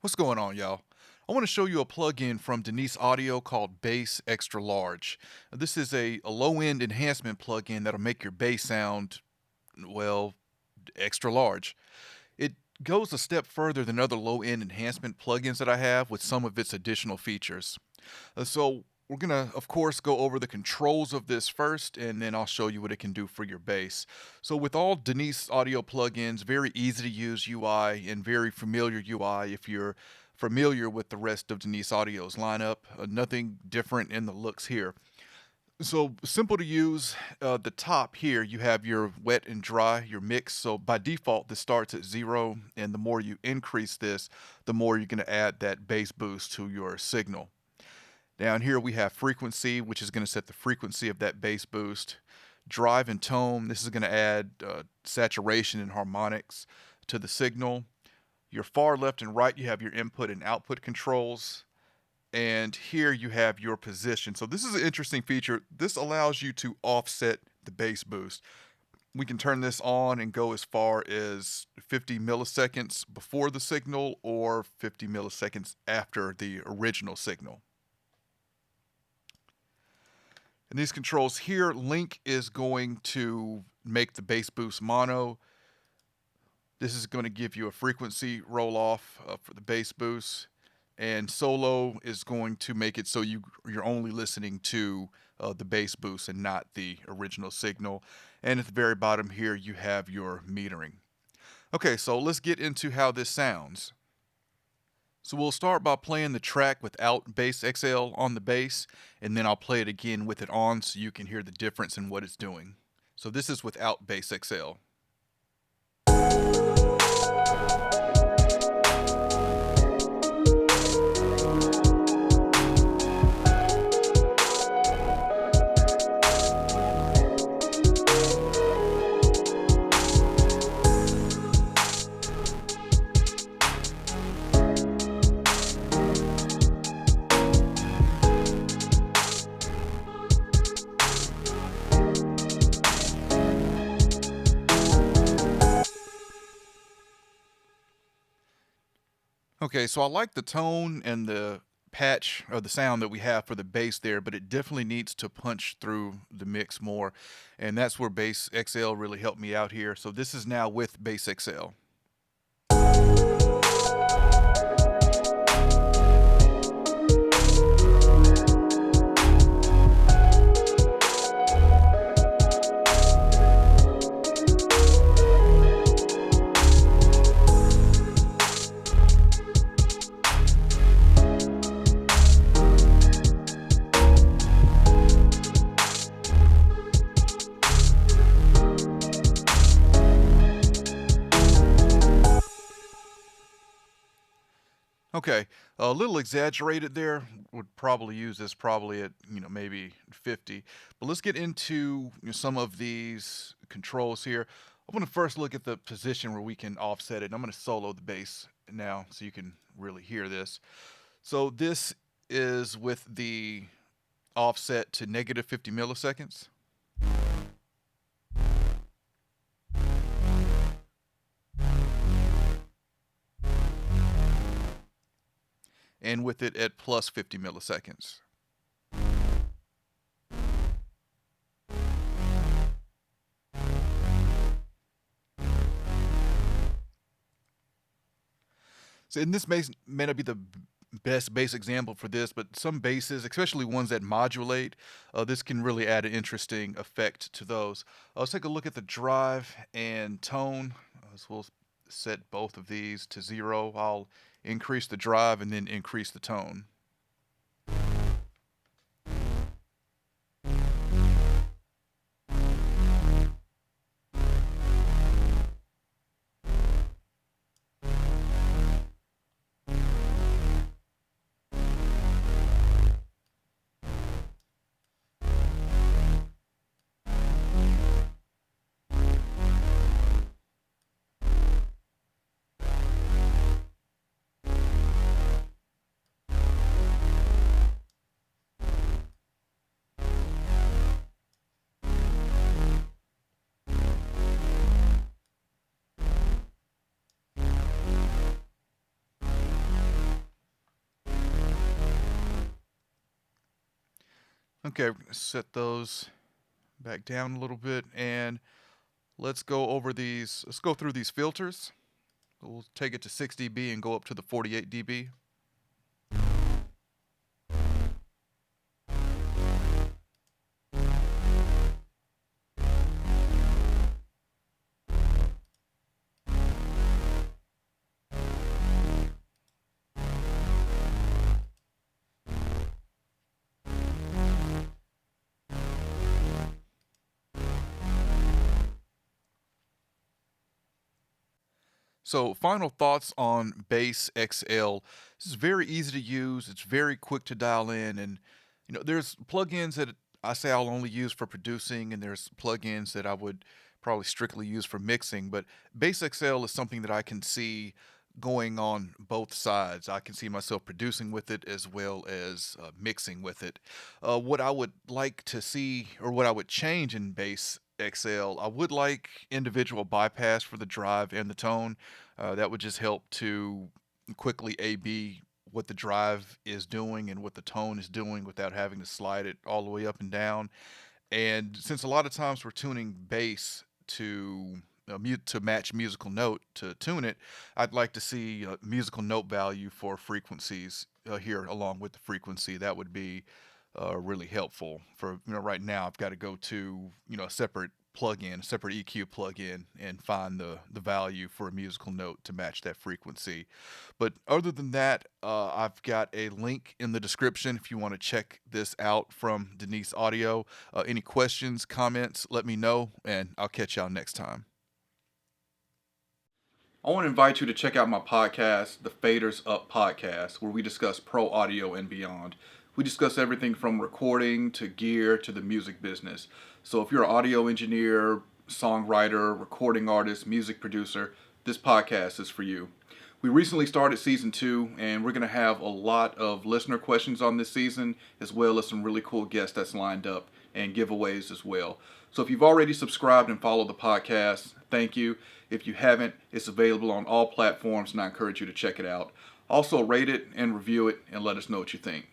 What's going on, y'all? I want to show you a plugin from Denise Audio called Bass Extra Large. This is a low-end enhancement plugin that'll make your bass sound, well, extra large. It goes a step further than other low-end enhancement plugins that I have with some of its additional features. So we're gonna, of course, go over the controls of this first, and then I'll show you what it can do for your bass. So with all Denise Audio plugins, very easy to use UI and very familiar UI if you're familiar with the rest of Denise Audio's lineup. Nothing different in the looks here. So simple to use. The top here, you have your wet and dry, your mix. So by default, this starts at 0, and the more you increase this, the more you're going to add that bass boost to your signal. Down here we have frequency, which is going to set the frequency of that bass boost. Drive and tone, this is going to add saturation and harmonics to the signal. Your far left and right, you have your input and output controls. And here you have your position. So this is an interesting feature. This allows you to offset the bass boost. We can turn this on and go as far as 50 milliseconds before the signal or 50 milliseconds after the original signal. And these controls here, link is going to make the bass boost mono. This is going to give you a frequency roll off for the bass boost. And solo is going to make it so you're only listening to the bass boost and not the original signal. And at the very bottom here, you have your metering. Okay, so let's get into how this sounds. So we'll start by playing the track without Bass XL on the bass, and then I'll play it again with it on so you can hear the difference in what it's doing. So this is without Bass XL. Okay, so I like the tone and the patch or the sound that we have for the bass there, but it definitely needs to punch through the mix more. And that's where Bass XL really helped me out here. So this is now with Bass XL. Okay, a little exaggerated there. Would probably use this probably at maybe 50. But let's get into some of these controls here. I want to first look at the position where we can offset it. I'm going to solo the bass now so you can really hear this. So this is with the offset to negative 50 milliseconds. And with it at plus 50 milliseconds. So, and this may not be the best bass example for this, but some basses, especially ones that modulate, this can really add an interesting effect to those. Let's take a look at the drive and tone. So we'll set both of these to 0. I'll increase the drive and then increase the tone. Okay, we're gonna set those back down a little bit, and let's go over these. Let's go through these filters. We'll take it to 6 dB and go up to the 48 dB. So, final thoughts on Bass XL. This is very easy to use. It's very quick to dial in, and there's plugins that I say I'll only use for producing, and there's plugins that I would probably strictly use for mixing. But Bass XL is something that I can see going on both sides. I can see myself producing with it as well as mixing with it. What I would like to see, or what I would change in Bass XL, I would like individual bypass for the drive and the tone. That would just help to quickly A/B what the drive is doing and what the tone is doing without having to slide it all the way up and down. And since a lot of times we're tuning bass to to match musical note to tune it, I'd like to see musical note value for frequencies here along with the frequency. That would be really helpful. For right now I've got to go to a separate plugin, a separate EQ plugin, and find the value for a musical note to match that frequency. But other than that, I've got a link in the description if you want to check this out from Denise Audio. Any questions, comments, let me know, and I'll catch y'all next time. I want to invite you to check out my podcast, the Faders Up Podcast, where we discuss pro audio and beyond. We discuss everything from recording to gear to the music business. So if you're an audio engineer, songwriter, recording artist, music producer, this podcast is for you. We recently started season 2, and we're going to have a lot of listener questions on this season, as well as some really cool guests that's lined up and giveaways as well. So if you've already subscribed and followed the podcast, thank you. If you haven't, it's available on all platforms, and I encourage you to check it out. Also, rate it and review it and let us know what you think.